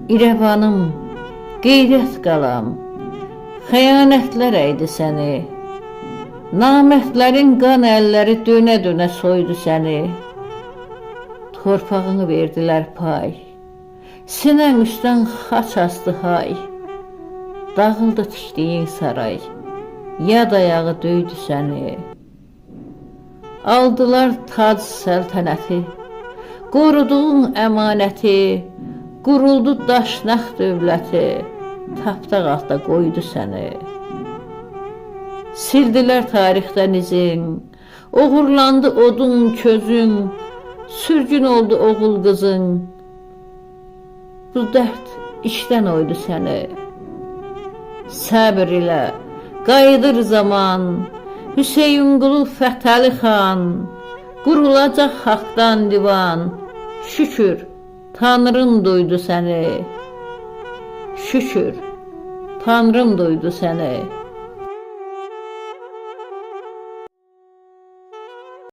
İrəvanım, qeyrət qalam, xəyanətlər əydi səni. Namərdlərin qan əlləri dönə-dönə soydu səni. Torpağını verdilər pay, sinən üstdən xaç astı hay. Dağıldı tikdiyin saray, yad ayağı döydü səni. Aldılar tac səltənəti, qoruduğun əmanəti. Quruldu daşnaq dövləti, tapdaq altda qoydu səni. Sildilər tarixdən izin, oğurlandı odun közün, sürgün oldu oğul qızın. Bu dərd işdən oydu səni. Səbr ilə qayıdır zaman, Hüseynqulu Fətəli xan, qurulacaq haqdan divan. Şükür, Tanrım duydu səni. Şükür, Tanrım duydu səni.